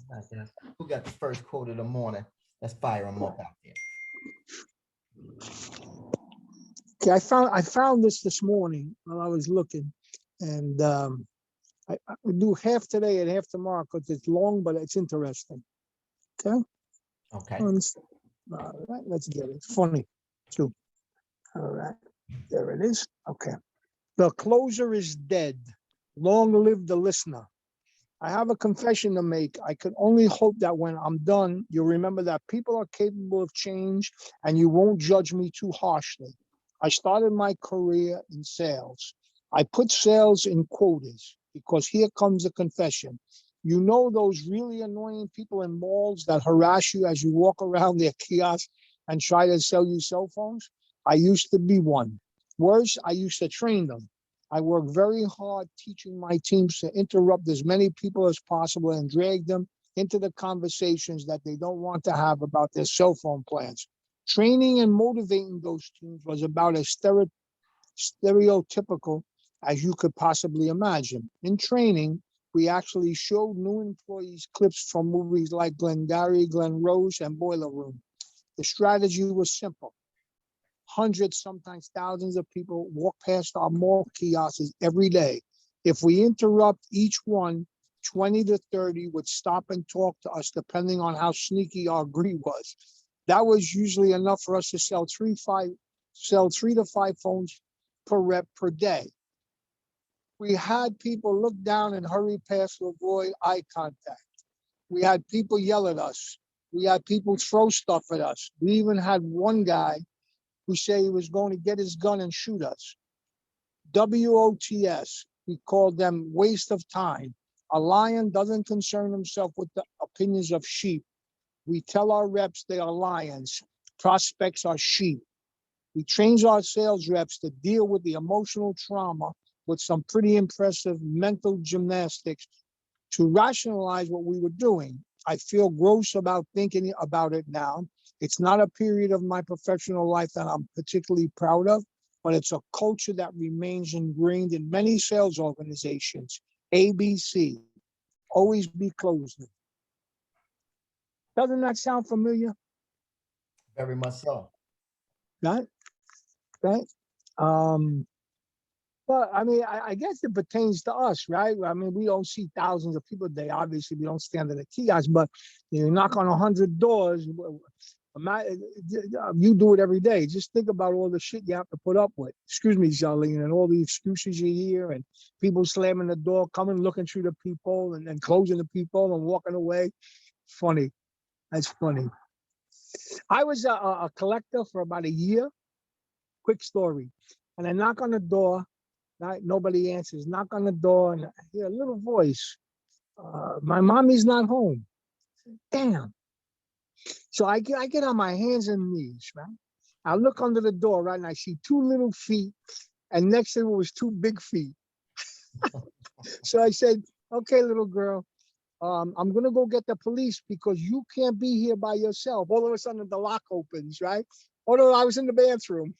Nice, yes. Who got the first quote of the morning? Let's fire them up out there. Okay, I found this morning while I was looking, and I do half today and half tomorrow because it's long, but it's interesting. Okay. Okay. All right, let's get it. It's funny too. All right, there it is. Okay. The closer is dead. Long live the listener. I have a confession to make. I can only hope that when I'm done, you'll remember that people are capable of change and you won't judge me too harshly. I started my career in sales. I put sales in quotas because here comes a confession. You know those really annoying people in malls that harass you as you walk around their kiosks and try to sell you cell phones? I used to be one. Worse, I used to train them. I work very hard teaching my teams to interrupt as many people as possible and drag them into the conversations that they don't want to have about their cell phone plans. Training and motivating those teams was about as stereotypical as you could possibly imagine. In training, we actually showed new employees clips from movies like Glengarry, Glen Rose, and Boiler Room. The strategy was simple. Hundreds, sometimes thousands of people walk past our mall kiosks every day. If we interrupt each one, 20 to 30 would stop and talk to us depending on how sneaky our greed was. That was usually enough for us to sell 3 to 5 phones per rep per day. We had people look down and hurry past to avoid eye contact. We had people yell at us. We had people throw stuff at us. We even had one guy who said he was going to get his gun and shoot us. WOTS, we called them waste of time. A lion doesn't concern himself with the opinions of sheep. We tell our reps they are lions. Prospects are sheep. We trained our sales reps to deal with the emotional trauma with some pretty impressive mental gymnastics to rationalize what we were doing. I feel gross about thinking about it now. It's not a period of my professional life that I'm particularly proud of, but it's a culture that remains ingrained in many sales organizations. ABC, always be closing. Doesn't that sound familiar? Very much so. Right? Right? Well, I mean, I guess it pertains to us, right? I mean, we don't see thousands of people a day. Obviously, we don't stand at a kiosk, but you knock on 100 doors. You do it every day. Just think about all the shit you have to put up with. Excuse me, Charlene, and all the excuses you hear, and people slamming the door, coming, looking through the people, and then closing the people and walking away. Funny. That's funny. I was a collector for about a year. Quick story. And I knock on the door. Right? Nobody answers. Knock on the door and I hear a little voice. My mommy's not home. Damn. So I get on my hands and knees, right? I look under the door, right? And I see 2 little feet. And next to it was 2 big feet. So I said, okay, little girl, I'm going to go get the police because you can't be here by yourself. All of a sudden the lock opens, right? Although I was in the bathroom.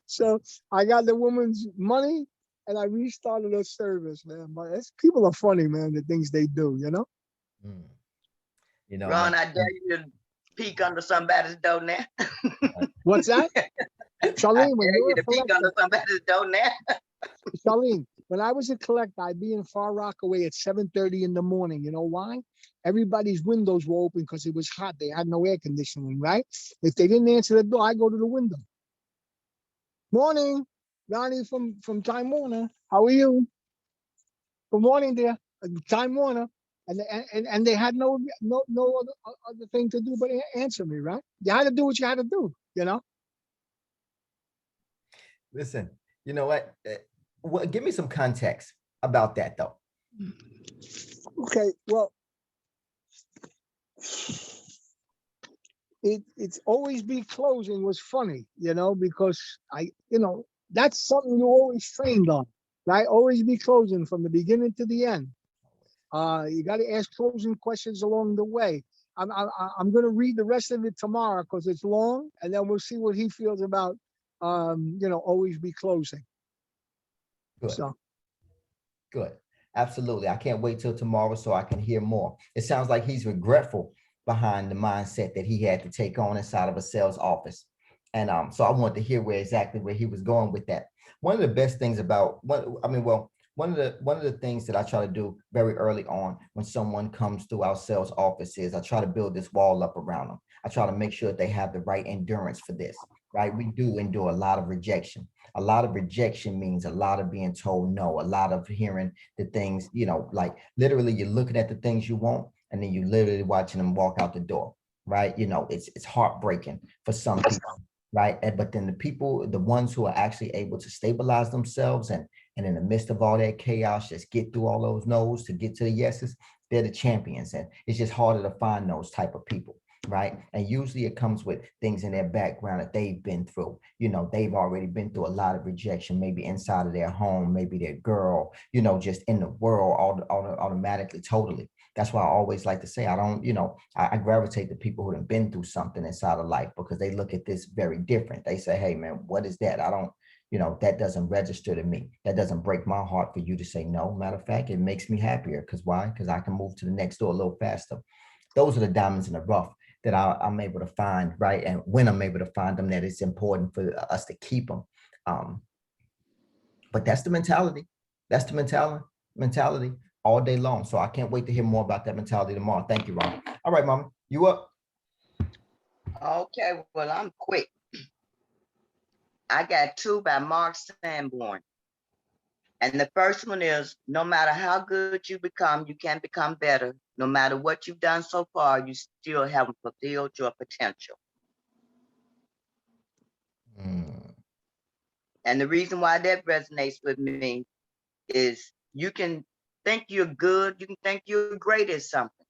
So I got the woman's money and I restarted her service, man. But people are funny, man, the things they do, you know? You know, Ron, I dare you to peek under somebody's door now. What's that? Charlene, when you you're to a peek under collector, somebody's door now. Charlene, when I was a collector, I'd be in Far Rockaway at 7:30 in the morning. You know why? Everybody's windows were open because it was hot. They had no air conditioning, right? If they didn't answer the door, I go to the window. Morning, Ronnie from Time Warner. How are you? Good morning, dear. Time Warner. And they had no other thing to do but answer me, right? You had to do what you had to do, you know? Listen, you know what? Give me some context about that, though. Okay, well, it's always be closing was funny, you know, because that's something you always trained on, right? Always be closing from the beginning to the end. You got to ask closing questions along the way. I'm going to read the rest of it tomorrow because it's long, and then we'll see what he feels about, always be closing. Good. So. Good. Absolutely. I can't wait till tomorrow so I can hear more. It sounds like he's regretful behind the mindset that he had to take on inside of a sales office. And so I want to hear exactly where he was going with that. One of the best things about one of the things that I try to do very early on when someone comes through our sales office is I try to build this wall up around them. I try to make sure that they have the right endurance for this, right? We do endure a lot of rejection. A lot of rejection means a lot of being told no, a lot of hearing the things, like literally you're looking at the things you want and then you literally watching them walk out the door, right? It's heartbreaking for some people, right? But then the ones who are actually able to stabilize themselves and in the midst of all that chaos, just get through all those no's to get to the yeses, they're the champions. And it's just harder to find those type of people, right? And usually it comes with things in their background that they've been through. They've already been through a lot of rejection, maybe inside of their home, maybe their girl, just in the world, automatically, totally. That's why I always like to say, I don't, I gravitate to people who have been through something inside of life because they look at this very different. They say, hey, man, what is that? I don't, that doesn't register to me. That doesn't break my heart for you to say no. Matter of fact, it makes me happier. Because why? Because I can move to the next door a little faster. Those are the diamonds in the rough that I'm able to find, right? And when I'm able to find them, that it's important for us to keep them. But that's the mentality. That's the mentality all day long. So I can't wait to hear more about that mentality tomorrow. Thank you, Ron. All right, Mama, you up? Okay, well, I'm quick. I got two by Mark Sanborn. And the first one is, no matter how good you become, you can become better. No matter what you've done so far, you still haven't fulfilled your potential. Mm. And the reason why that resonates with me is you can think you're good, you can think you're great at something,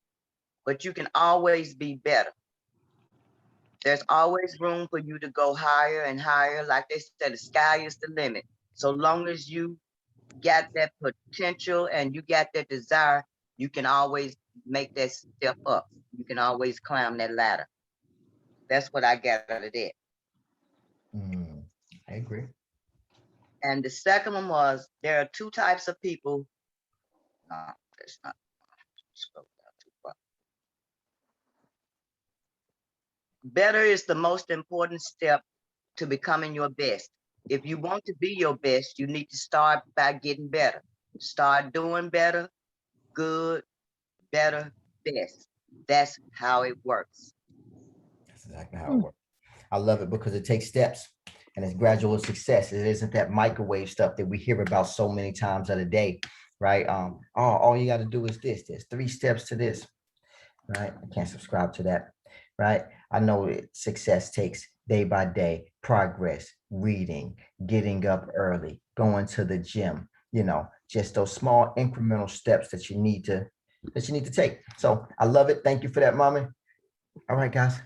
but you can always be better. There's always room for you to go higher and higher. Like they said, the sky is the limit. So long as you got that potential and you got that desire, you can always make that step up. You can always climb that ladder. That's what I got out of that. I agree. And the second one was, there are two types of people. No, that's not. Better is the most important step to becoming your best. If you want to be your best, you need to start by getting better. Start doing better, good, better, best. That's how it works. That's exactly how it works. I love it because it takes steps and it's gradual success. It isn't that microwave stuff that we hear about so many times of the day, right? All you got to do is this. There's 3 steps to this, right? I can't subscribe to that, right? I know that success takes day by day progress, reading, getting up early, going to the gym, just those small incremental steps that you need to take. So I love it. Thank you for that, mommy. All right, guys.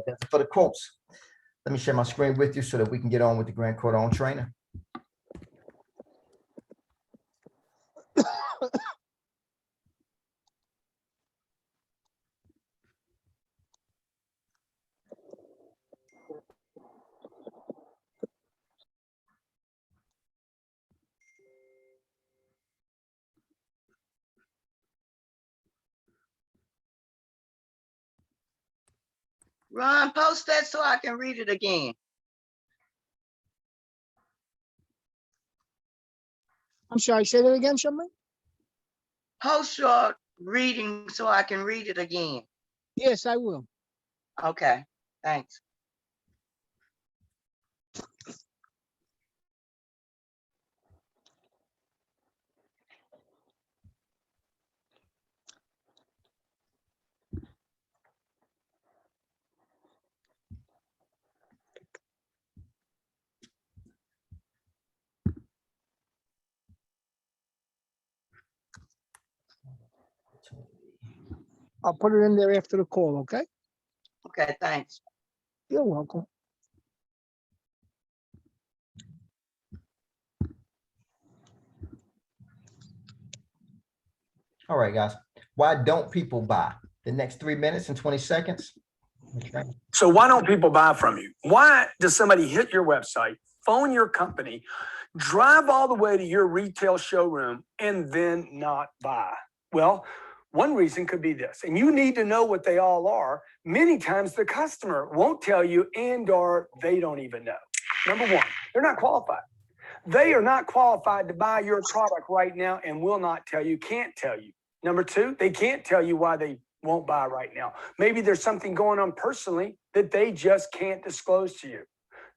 That's it for the quotes. Let me share my screen with you so that we can get on with the Grand Cordon trainer. Ron, post that so I can read it again. I'm sorry, say that again, Shaman? Post your reading so I can read it again. Yes, I will. Okay, thanks. I'll put it in there after the call, okay? Okay, thanks. You're welcome. All right, guys. Why don't people buy? The next 3 minutes and 20 seconds. Okay. So why don't people buy from you? Why does somebody hit your website, phone your company, drive all the way to your retail showroom and then not buy? Well, one reason could be this, and you need to know what they all are. Many times the customer won't tell you, and or they don't even know. Number one, they're not qualified. They are not qualified to buy your product right now and will not tell you, can't tell you. Number two, they can't tell you why they won't buy right now. Maybe there's something going on personally that they just can't disclose to you.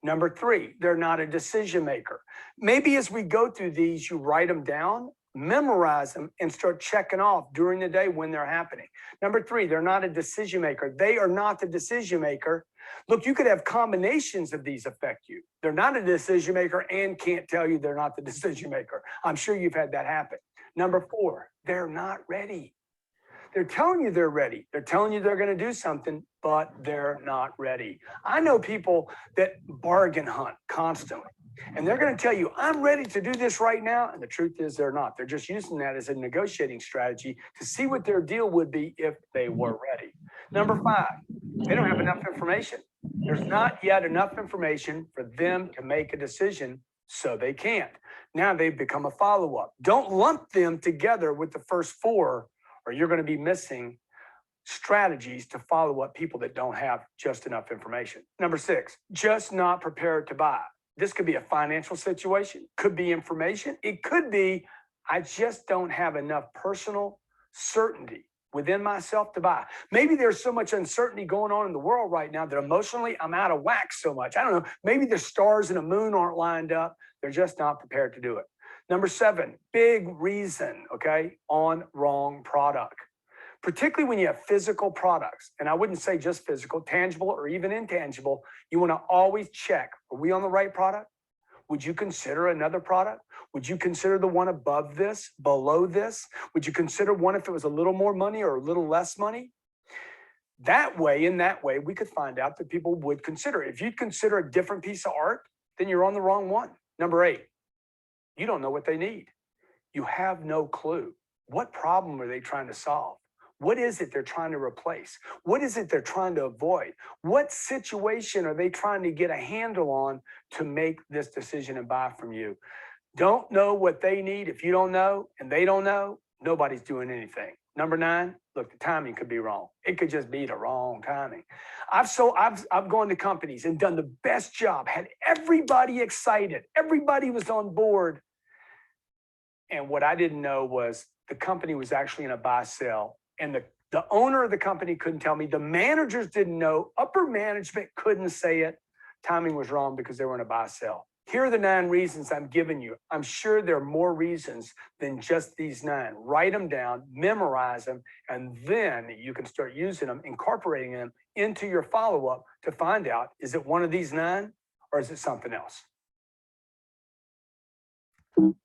Number three, they're not a decision maker. Maybe as we go through these, you write them down, memorize them, and start checking off during the day when they're happening. Number three, they're not a decision maker. They are not the decision maker. Look, you could have combinations of these affect you. They're not a decision maker and can't tell you they're not the decision maker. I'm sure you've had that happen. Number four, they're not ready. They're telling you they're ready. They're telling you they're going to do something, but they're not ready. I know people that bargain hunt constantly, and they're going to tell you, I'm ready to do this right now. And the truth is they're not. They're just using that as a negotiating strategy to see what their deal would be if they were ready. Number five, they don't have enough information. There's not yet enough information for them to make a decision, so they can't. Now they've become a follow-up. Don't lump them together with the first four, or you're going to be missing strategies to follow up people that don't have just enough information. Number six, just not prepared to buy. This could be a financial situation, could be information. It could be, I just don't have enough personal certainty within myself to buy. Maybe there's so much uncertainty going on in the world right now that emotionally I'm out of whack so much. I don't know, maybe the stars and the moon aren't lined up. They're just not prepared to do it. Number seven, big reason, okay, on wrong product. Particularly when you have physical products, and I wouldn't say just physical, tangible or even intangible, you want to always check, are we on the right product? Would you consider another product? Would you consider the one above this, below this? Would you consider one if it was a little more money or a little less money? That way, in that way, we could find out that people would consider it. If you'd consider a different piece of art, then you're on the wrong one. Number eight, you don't know what they need. You have no clue. What problem are they trying to solve? What is it they're trying to replace? What is it they're trying to avoid? What situation are they trying to get a handle on to make this decision and buy from you? Don't know what they need. If you don't know and they don't know, nobody's doing anything. Number nine, look, the timing could be wrong. It could just be the wrong timing. I've gone to companies and done the best job, had everybody excited. Everybody was on board. And what I didn't know was the company was actually in a buy sell. And the owner of the company couldn't tell me. The managers didn't know. Upper management couldn't say it. Timing was wrong because they were in a buy sell. Here are the 9 reasons I'm giving you. I'm sure there are more reasons than just these 9. Write them down, memorize them, and then you can start using them, incorporating them into your follow-up to find out, is it one of these 9 or is it something else?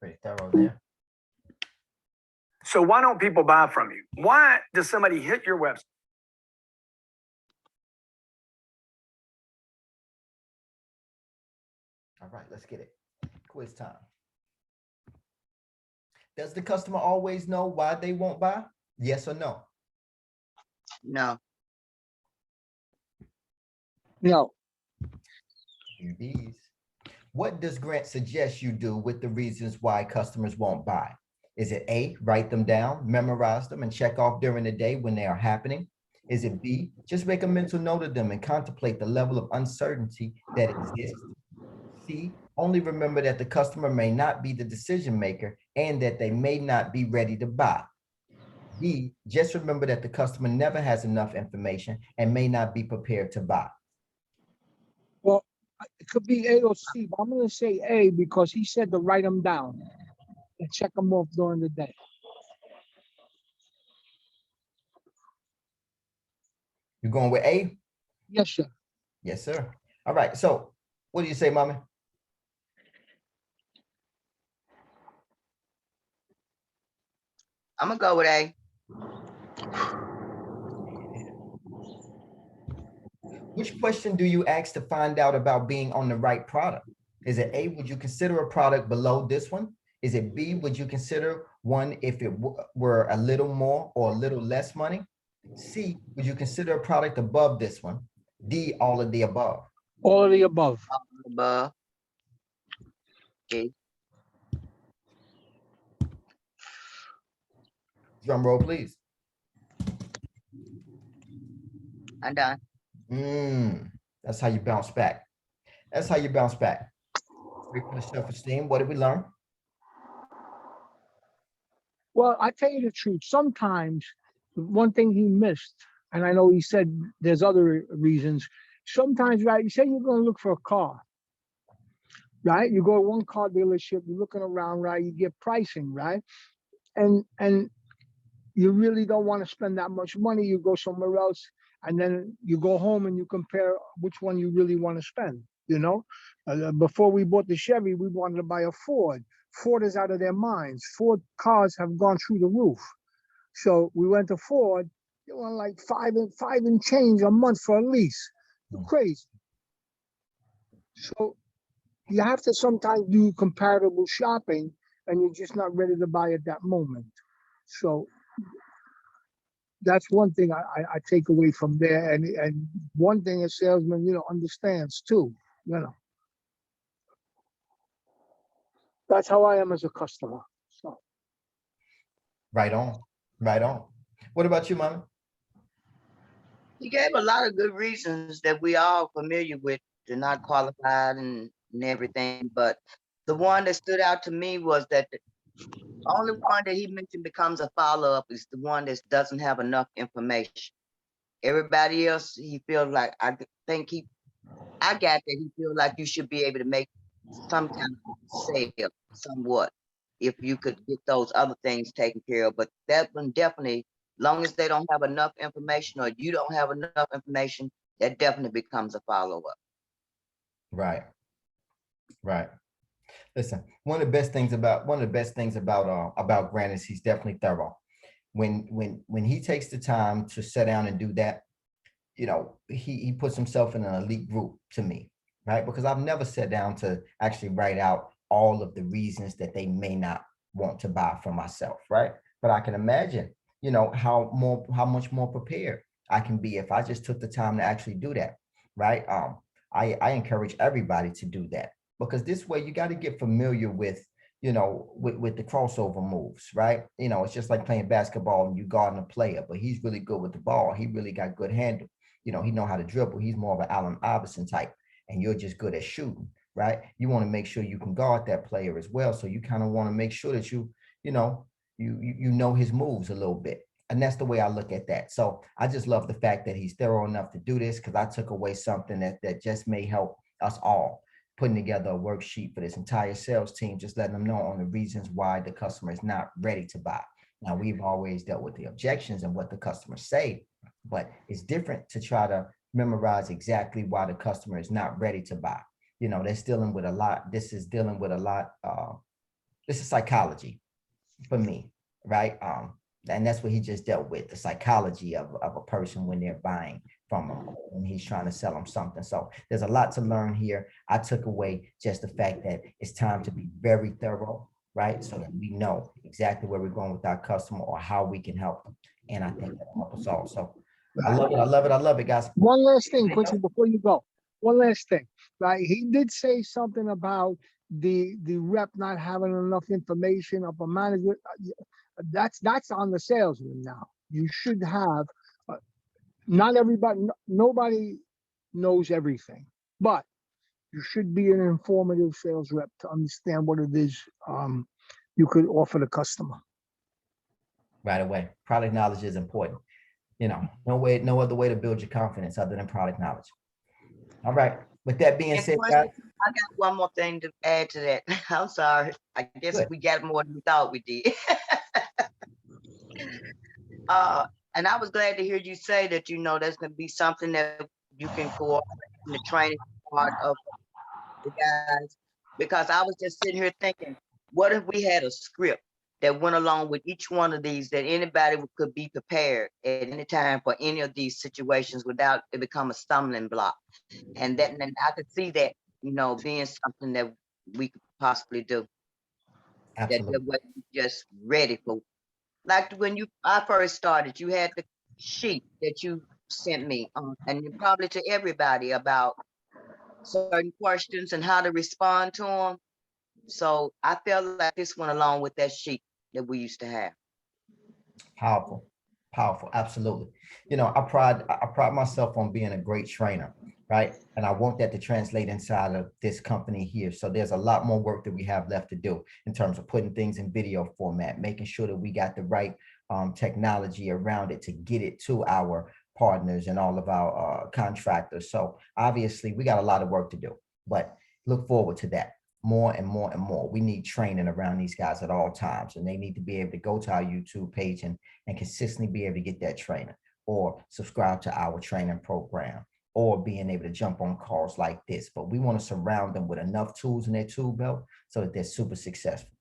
Pretty thorough there. So why don't people buy from you? Why does somebody hit your website? All right, let's get it. Quiz time. Does the customer always know why they won't buy? Yes or no? No. No. These. What does Grant suggest you do with the reasons why customers won't buy? Is it A, write them down, memorize them, and check off during the day when they are happening? Is it B, just make a mental note of them and contemplate the level of uncertainty that exists? C, only remember that the customer may not be the decision maker and that they may not be ready to buy. D, just remember that the customer never has enough information and may not be prepared to buy. Well, it could be A or C, but I'm going to say A because he said to write them down and check them off during the day. You going with A? Yes, sir. Yes, sir. All right. So what do you say, mommy? I'm gonna go with A. Which question do you ask to find out about being on the right product? Is it A, would you consider a product below this one? Is it B, would you consider one if it were a little more or a little less money? C, would you consider a product above this one? D, all of the above. All of the above. Above. Okay. Drum roll, please. I'm done. That's how you bounce back. That's how you bounce back. Great for the self-esteem. What did we learn? Well, I tell you the truth. Sometimes one thing he missed, and I know he said there's other reasons. Sometimes, right? You say you're going to look for a car, right? You go to one car dealership, you're looking around, right? You get pricing, right? And you really don't want to spend that much money. You go somewhere else, and then you go home and you compare which one you really want to spend. You know, before we bought the Chevy, we wanted to buy a Ford. Ford is out of their minds. Ford cars have gone through the roof. So we went to Ford. They want like five and change a month for a lease. Crazy. So you have to sometimes do comparable shopping, and you're just not ready to buy at that moment. So that's one thing I take away from there. And one thing a salesman, understands too, you know. That's how I am as a customer. So Right on. Right on. What about you, Mama? He gave a lot of good reasons that we all familiar with. They're not qualified and everything, but the one that stood out to me was that the only one that he mentioned becomes a follow-up is the one that doesn't have enough information. Everybody else, he feels like, I got that he feels like you should be able to make some kind of sale somewhat if you could get those other things taken care of. But that one definitely, long as they don't have enough information or you don't have enough information, that definitely becomes a follow-up. Right. Right. Listen, one of the best things about Grant is he's definitely thorough. When he takes the time to sit down and do that, he puts himself in an elite group to me, right? Because I've never sat down to actually write out all of the reasons that they may not want to buy from myself, right? But I can imagine, how much more prepared I can be if I just took the time to actually do that, right? I encourage everybody to do that, because this way you got to get familiar with with the crossover moves, right? It's just like playing basketball and you guarding a player, but he's really good with the ball. He really got good handle. He know how to dribble. He's more of an Allen Iverson type, and you're just good at shooting, right? You want to make sure you can guard that player as well. So you kind of want to make sure that you know his moves a little bit. And that's the way I look at that. So I just love the fact that he's thorough enough to do this, because I took away something that just may help us all, putting together a worksheet for this entire sales team, just letting them know on the reasons why the customer is not ready to buy. Now, we've always dealt with the objections and what the customers say, but it's different to try to memorize exactly why the customer is not ready to buy. They're dealing with a lot. This is dealing with a lot. This is psychology for me, right? And that's what he just dealt with, the psychology of a person when they're buying from him, when he's trying to sell them something. So there's a lot to learn here. I took away just the fact that it's time to be very thorough, right? So that we know exactly where we're going with our customer or how we can help them. And I think that'll help us all. So I love it. I love it. I love it, guys. one last thing, Quincy, before you go. One last thing, right? He did say something about the rep not having enough information of a manager. That's on the salesman now. You should have. Not everybody, nobody knows everything, but you should be an informative sales rep to understand what it is you could offer the customer. Right away. Product knowledge is important. No other way to build your confidence other than product knowledge. All right. With that being said, guys, I got one more thing to add to that. I'm sorry. I guess we got more than we thought we did. And I was glad to hear you say that, there's going to be something that you can cooperate in the training part of the guys, because I was just sitting here thinking, what if we had a script that went along with each one of these, that anybody could be prepared at any time for any of these situations without it become a stumbling block. And then I could see that, being something that we could possibly do. absolutely. That way just ready for, like when I first started, you had the sheet that you sent me, and probably to everybody about certain questions and how to respond to them. So I felt like this went along with that sheet that we used to have. Powerful, powerful, absolutely. I pride myself on being a great trainer, right? And I want that to translate inside of this company here. So there's a lot more work that we have left to do in terms of putting things in video format, making sure that we got the right technology around it to get it to our partners and all of our contractors. So obviously we got a lot of work to do, but look forward to that more and more and more. We need training around these guys at all times, and they need to be able to go to our YouTube page and consistently be able to get that training or subscribe to our training program or being able to jump on calls like this. But we want to surround them with enough tools in their tool belt so that they're super successful.